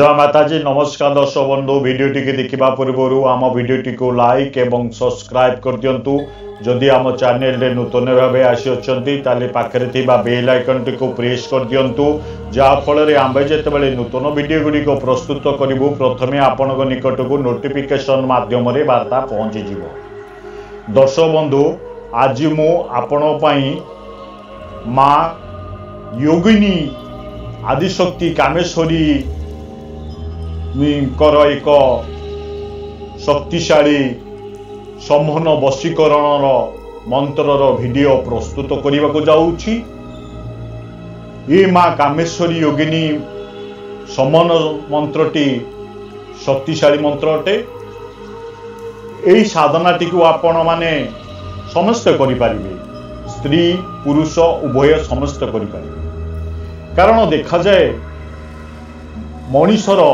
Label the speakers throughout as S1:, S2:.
S1: जय माताजी नमस्कार दर्शक बंधु वीडियोटी के देखा पूर्व आम वीडियोटी को लाइक एवं सब्सक्राइब कर दिंतु जदि आम चैनल रे नूतन भाव आसी पाखे बेल आइकन टी को प्रेस कर दिंतु जहाँफल आम जिते नूतन वीडियो गुड़िक प्रस्तुत करूँ प्रथमे आपण निकट को नोटिफिकेशन माध्यम वार्ता पहुँची दर्शक बंधु आज मु आपण माँ योगिनी आदिशक्ति कामेश्वरी एक शक्तिशाली सम्मोहन वशीकरण मंत्रर वीडियो प्रस्तुत करने को जाऊँगी। ये माँ कामेश्वरी योगिनी सम्मोहन मंत्रटी शक्तिशाली मंत्र अटे। यही साधनाटी को आपण माने समस्त करिपारिबे, स्त्री पुरुष उभय समस्त करिपारिबे। कारण देखा जाए मनीषर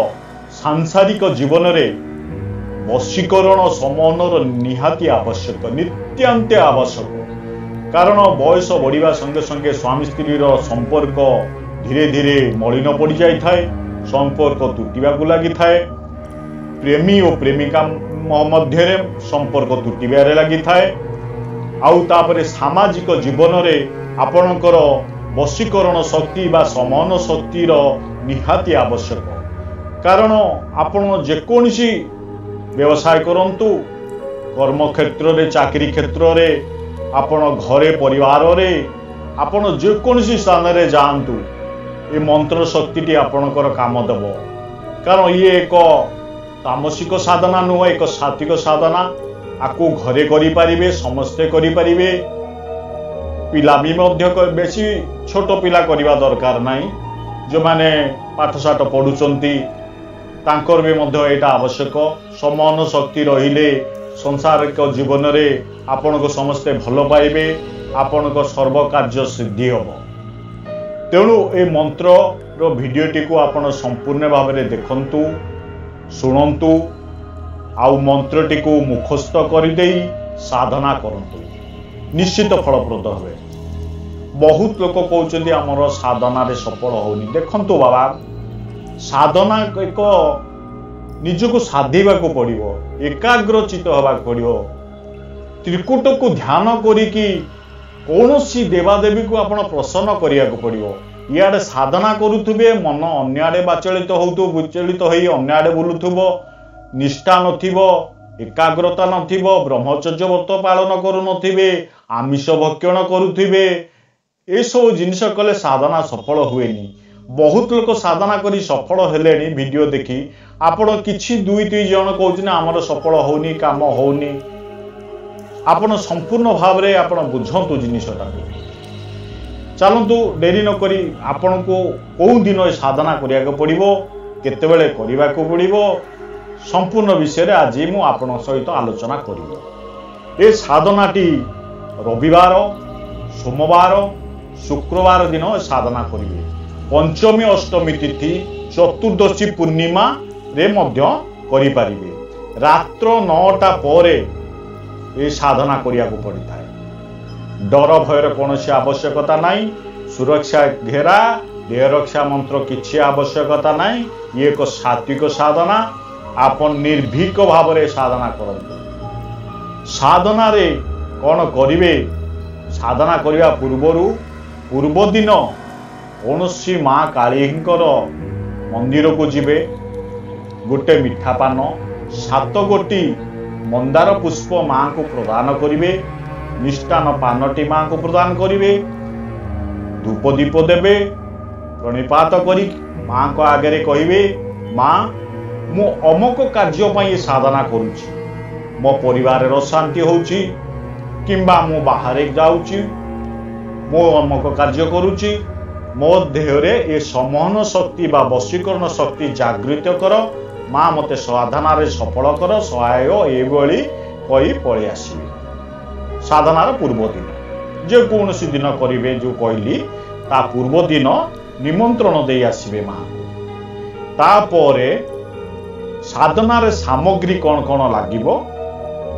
S1: सांसारिक जीवन में वशीकरण सम्मोहनर निहाती आवश्यक नित्यांत आवश्यक। कारण बयस बढ़िया संगे संगे स्वामी स्त्री संपर्क धीरे धीरे मलिन पड़ जाए, संपर्क तुटिबाकु लगी थाए, प्रेमी और प्रेमिका मध्य संपर्क तुटिबारे लगी थाए। आउ तापरे सामाजिक जीवन में आपणकर वशीकरण शक्ति बा सम्मोहन शक्तिर निहाती आवश्यक। कारण आपण जेकोसी व्यवसाय करंतु, कर्म क्षेत्र रे, चाकरी क्षेत्र रे, आपण घरे परिवार रे, आपण जेकोसी स्थान रे जांतु, ये मंत्र शक्ति आपणकर काम देव। कारण ये एक तामसिक साधना नुह, एक सात्विक साधना। आपको घरे करि परिबे, समस्ते करि परिबे। पिला भी मध्य बेसी छोट पिला करवा दरकार नहीं, जो माने पाठशाठ पढ़ुचंती तांकर भी मध्य एटा आवश्यक। सम्मोहन शक्ति रहिले संसारिक जीवन में आपण को समस्ते भल पाइबे, आपण को सर्व कार्य सिद्धि हम। तेणु ए मंत्र रो वीडियोटी को आपण संपूर्ण भाव में देखंतु, शुणंतु, आउ मंत्रटी को मुखस्थ कर दे साधना करंतु, निश्चित फलप्रद हुए। बहुत लोक कहते आमर साधना रे सफल होनी। देखंतु बाबा, साधना एक निजको साधीबा को पड़िबो, एकाग्रचित होबा पड़िबो। त्रिकुट को ध्यान करिकी कौनसी देवादेवी को आपण प्रसन्न करिया को पड़िबो। इयाडे साधना करुथुबे, मन अन्य आडे बाचलित होतु, विचलित होई अन्य आडे बुलुथुबो, निष्ठा नथिबो, एकाग्रता नथिबो, ब्रह्मचर्य व्रत पालन करू नथिबे, आमिष भक्षण करुथिबे। ए सब जिनिस कले साधना सफल हुएनी। बहुत लोग साधना करी सफल हेलेनी। वीडियो देखी आपण किछि दुई तीन जन कहउछिना हमर सफल होनी, काम होनी। आपण संपूर्ण भाव रे आपण बुझंतु जिनिसटा। चलंतु डेरी न करी आपण को कोउ दिन साधना करिया को पड़िबो, केतेबेले करिवा को पड़िबो, संपूर्ण विषय रे आज मु आपण सहित आलोचना करिबो। ए साधनाटी रविवार, सोमवार, शुक्रवार दिन साधना करिवे। पंचमी अष्टमी तिथि, चतुर्दशी पूर्णिमा रे मध्य करि पारिबे। रात्र 9टा परे ए साधना करिया को पड़ी थाए। डर भयर कोनोसी आवश्यकता नहीं। सुरक्षा घेरा, देह रक्षा मंत्र किछि आवश्यकता नहीं। ये एक सात्विक साधना। आपन निर्भीक भाव रे साधना करंतु। साधना रे कोन करिवे, साधना करिया पूर्व दिन कौनसी माँ कालींकर मंदिर को जिबे, गोटे मिठा पान, 7 गोटी मंदार पुष्प माँ को प्रदान करिवे, मिष्टान पानटी माँ को प्रदान करिवे, धूप दीप देवे, प्रणिपात करी माँ को आगे कहिवे, माँ मु अमुक कार्य पई साधना करूची, मो परिवार रो शांति होउची, किंबा मु बाहर जाउची, मो अमुक कार्य करूची, मो देहरे ये सम्मोहन शक्ति बा वशीकरण शक्ति जागृत कर, माँ मते साधना रे सफल कर, सहाय एभली कही पळि आसीबे। साधनार पूर्व दिन जे कौनसी दिन करिवे, जो कहली ता पूर्व दिन निमंत्रण दे आसीबे माँ। तापरे साधना रे सामग्री कौन कौन लागिबो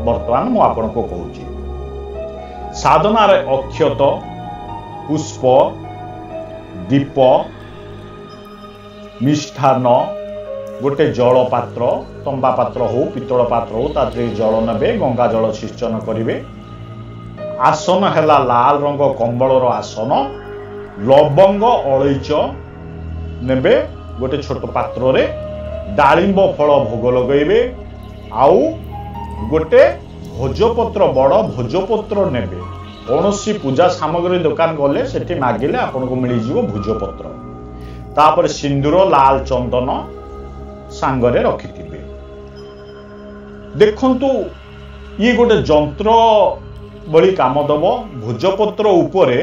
S1: वर्तमान मु आपन को कहूची। साधना रे अक्षत, पुष्प, दीप, मिष्ठान, गोटे जल पात्र तंबा पात्र हो पितल पात्र हो तादे जल नेबे गंगा जल सिंचन करेंगे। आसन है लाल रंग कंबलर आसन लवंग अलैच नेबे गोटे छोट पात्र रे डालिंब फल भोग लगेबे आउ गोटे भोजपत्र बड़ भोजपत्र नेबे। कौन सी पूजा सामग्री दुकान गले सेठी मागिले आपको मिल जाव भोजपत्र तापर सिंदूर लाल चंदन सांगरे रखिथिबे। देखंतु ये गोटे जंत्र बड़ी काम दब। भोजपत्र उपरे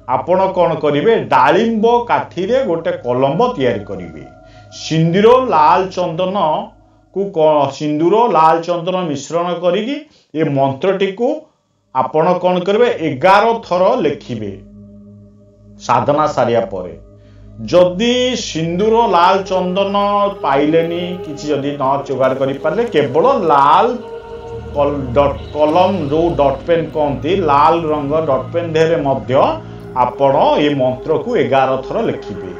S1: आपण कौन करेंगे डालिंब काठी रे गोटे कलम्ब तैयारी करेंगे। सिंदूर लाल चंदन सिंदूर लाल चंदन मिश्रण करी ये मंत्रटी को आपण कौन करेंगे 11 थर लिखिबे साधना सारिया परे। जदि सिंदूर लाल चंदन पाइलेनी किसी जदि न जोगाड़ करि पारले केवल लाल कलम जो डॉट पेन कहती लाल रंग डॉट पेन देहरे मध्य आपण ये मंत्र को 11 थर लिखिबे।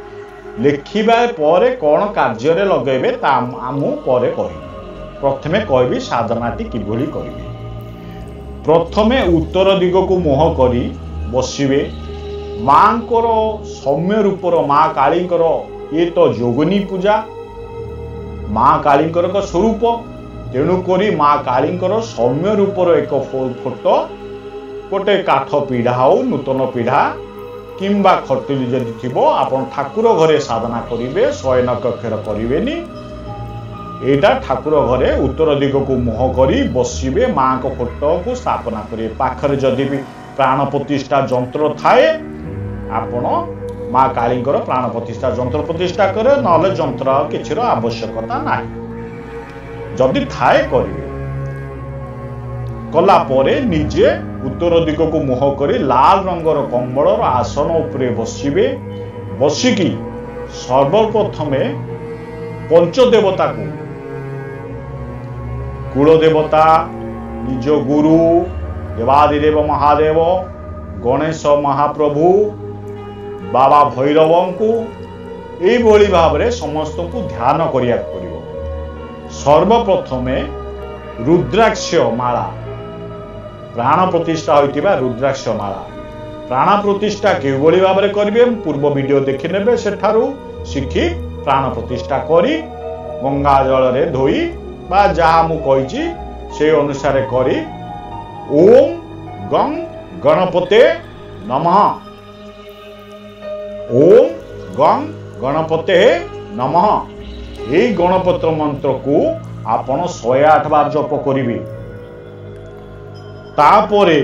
S1: लिखिबा परे कौन कार्य रे लगेबे ता आमु परे कहिबे। प्रथमे कहबी साधनाटी किभली करिवे। प्रथमे उत्तर दिग को मुह करी बसिबे। मांकर सौम्य रूपर माँ कालींकर ये तो जोगनी पूजा माँ कालींकर का स्वरूप तेणुक माँ कालींकर सौम्य रूपर एक फोटो गोटे काठ पीढ़ा हो नूतन पीढ़ा किंबा खटुली जदि थिबो आपण ठाकुर घरे साधना करिवे। शयन कक्षर करिवेनी एटा ठाकुर घरे उत्तर दिग को मुह करी बसिबे। माँ को फोटो को स्थापना करिवे। पाखरे जदि भी प्राण प्रतिष्ठा जंत्र थाए आपण माँ कालींकर प्राण प्रतिष्ठा जंत्र प्रतिष्ठा करे नले जंत्र किछिर आवश्यकता नाही। जदि थाए करिवे कला परे निजे उत्तर दिग को मुह करी लाल रंगर कंबलर आसन उपरे बसिबे। बसिकी सर्वप्रथमे पंचदेवता को कुलदेवता निज गुरु देवादिदेव महादेव गणेश महाप्रभु बाबा भैरव को यही भाव में समस्त को ध्यान करिया पड़िबो। सर्वप्रथमे रुद्राक्ष माला प्राण प्रतिष्ठा होइतिबा रुद्राक्ष माला प्राण प्रतिष्ठा किभली भाव में करिवे पूर्व वीडियो देखि नेबे। सेठारु शिखी प्राण प्रतिष्ठा करी गंगा जल रे धोई बा जहा मु कहिछि से अनुसार करी ओम गं गणपते नमः ओम गं गणपते नमः ये गणपत्र मंत्र को आपण 108 बार जप करिवे। तापरे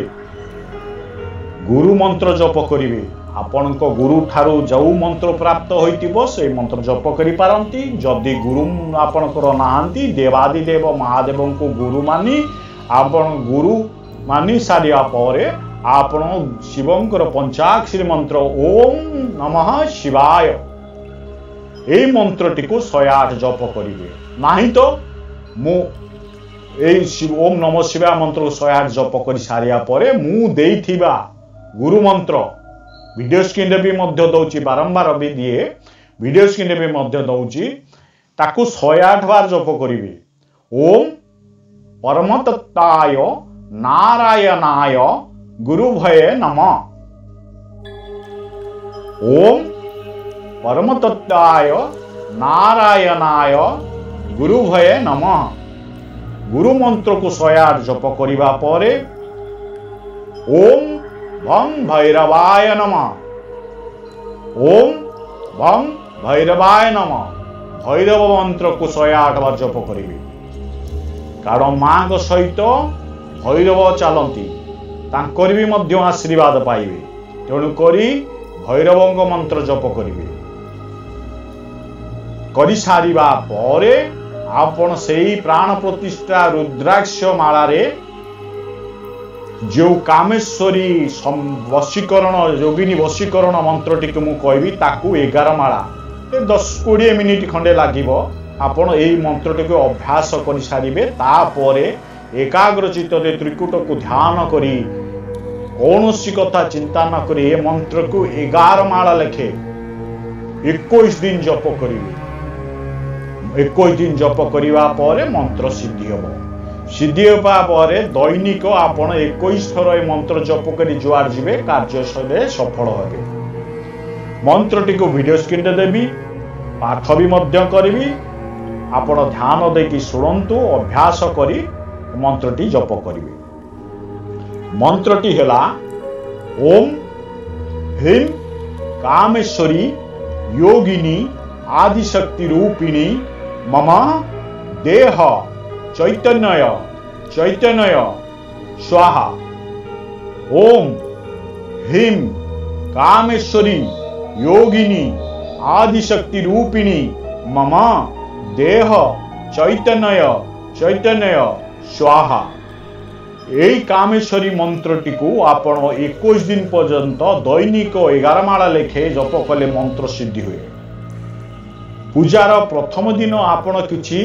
S1: गुरु मंत्र जप करिवे। आपण को गुरु ठारू जो मंत्र प्राप्त होइतिबो से मंत्र जप करि पारंती। जदि गुरु आपणकर नाहांती देवादिदेव महादेव को गुरु मानी आपण गुरु मानी सारिया परे आपण शिवंकर पंचाक्षरी मंत्र ओम नमः शिवाय ए मंत्रटी को 108 जप करिवे। नाही तो मु ओम नमः शिवाय मंत्र 108 जप कर सारिया परे मु देइथिबा गुरु मंत्र वीडियो स्क्रीन रे भी मध्य दउची बारंबार भी दिए वीडियो स्क्रीन रे भी मध्य दउची ताकू 108 बार जप करिवे। ओम परमतत्ताय नारायणाय गुरुभये नमः ओम परमतत्ताय नारायणाय गुरुभये नमः गुरु मंत्र को 108 जप करिबा परे ओम भं भैरवाय नमः ओम भं भैरवाय नमः भैरव मंत्र को 108 बार जप करिवे। कारण माँ को सहित भैरव चलती तांकर भी मध्य आशीर्वाद पाइबे। तेणु करी भैरव मंत्र जप करिवे। करि सारिबा परे आपण सेही प्राण प्रतिष्ठा रुद्राक्ष माला रे जो कामेश्वरी वशीकरण योगिनी वशीकरण मंत्रटी को मु कहबी ताकू 11 माला 10-20 मिनिट खंडे लागिबो। आपण एही मंत्रटी को अभ्यास करि सारिबे। तापरे एकाग्र चित्त रे त्रिकुट को ध्यान करी कौनसी कथा चिंता न करी ए मंत्र को 11 माला लेखे 21 दिन जप करिवे। 21 दिन जप करिवा परे मंत्र सिद्धि हबो। सिद्धि होबा परे दैनिक आपण 21 थर ए मंत्र जप करी जुआर जिवे कार्य सफल हेबे। मंत्रटी को वीडियो स्क्रीन रे देबी, पाठ भी मध्य करिवि। आपण ध्यान देकी सुनंतु, अभ्यास करी मंत्रटी जप करिवे। मंत्रटी हेला ओम ह्रीं कामेश्वरी योगिनी आदिशक्ति रूपिणी मम देह चैतन्य चैतन्य स्वाहा। ओम ह्रीं कामेश्वरी योगिनी आदिशक्ति रूपिणी मम देह चैतन्य चैतन्य स्वाहा। यही कामेश्वरी मंत्रटी को आपण 21 दिन पर्यंत दैनिक 11 माला लेखे जप कले मंत्र सिद्धि हुए। पूजार प्रथम दिन आपण किछि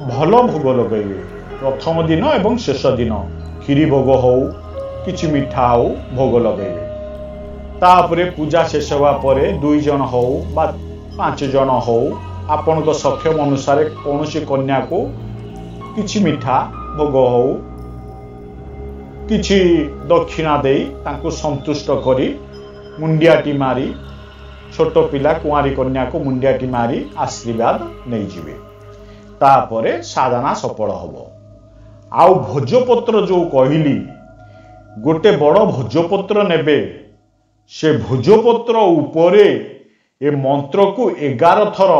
S1: भल भोग लगेबे। प्रथम दिन एवं शेष दिन खीरी भोग हो किछि मिठा हो भोग लगेबे। तापरे पूजा शेष होगा परे 2 जन हो बा 5 जन हो आपण को सक्षम अनुसार कौनसी कन्या को किछि मिठा भोग हो किछि दक्षिणा देई तांको संतुष्ट करी मुंडियाटी मारी छोट पिला कुआरी कन्या को मुंडियाटी मारी आशीर्वाद नहीं जिवे। तापरे साधना सफल हबो। आउ भोजपत्र जो कहली गोटे बड़ भोजपत्र नेबे, से भोजपत्र उपरे ए मंत्र को 11 थर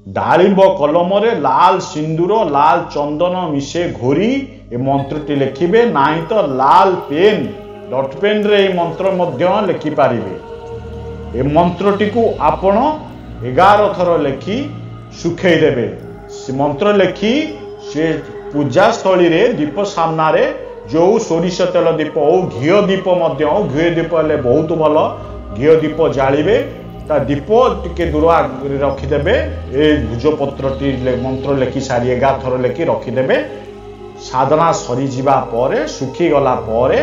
S1: डालिंब कलम रे लाल सिंदूर लाल चंदन मिसे घोरी ए मंत्रटी लिखिबे। नाई तो लाल पेन डॉट पेन रे मंत्र मध्य लिखि पारिबे। ए मंत्रटी को आपण 11 थर लिखि सुखै देबे। से मंत्र लिखि से पूजा स्थली रे दीप सामना रे जो सोरिष तेल दीप हो घी दीप मध्य हो, घी दीप ले बहुत भल, घी दीप जालिबे। ता दीप टिके दूर रखिदेबे। ए भुजपत्रटी मंत्र लिखि सारी 11 थर लिखि रखिदेबे। साधना सरी जीवा परे सुखी गला परे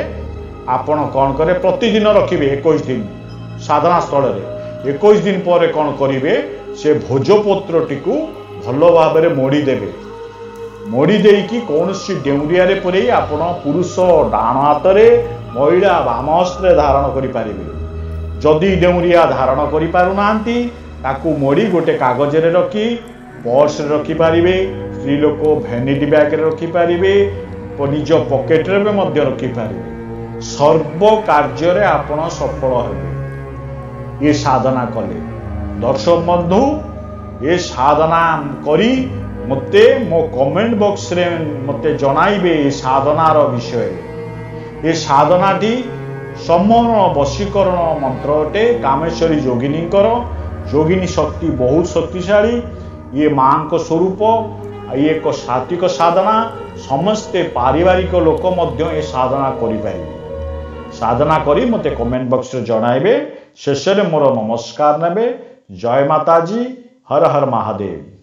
S1: आपण कौन करे प्रतिदिन रखिबे। 21 दिन साधना स्थल रे 21 दिन परे कौन करिवे, से भोजपत्रटी को भल भाव में मोड़ी देबे। मोड़ी देकी कौन सी डेउरिया रे परे आपण पुरुष डाण हाथ रे महिला बाम हस्ते धारण करि पारिबे। जदि डेउरिया धारण करि पारु नांती ताकू मोड़ी गोटे कागज रे रखी पर्स रे रखि पारिबे। स्त्री लोक भैनिटी बैग रे रखि पारिबे, निज पॉकेट रे मध्य रखि पारिबे। सर्व कार्य रे आपण सफल हेबे ये साधना कले। दर्शक बंधु ये साधना करी मते मो कमेंट बॉक्स रे मते जणाइबे ये साधनार विषय। ये साधनाटी समन वशीकरण मंत्र अटे। कामेश्वरी योगिनी योगिनी शक्ति बहुत शक्तिशाली। ये मां को स्वरूप, ये एक सात्विक साधना। समस्ते पारिवारिक लोक मध्य ये साधना करि पारिबे। साधना करी मते कमेंट बॉक्स रे जणाइबे। शेष रे मोर नमस्कार नेबे। जय माताजी, हर हर महादेव।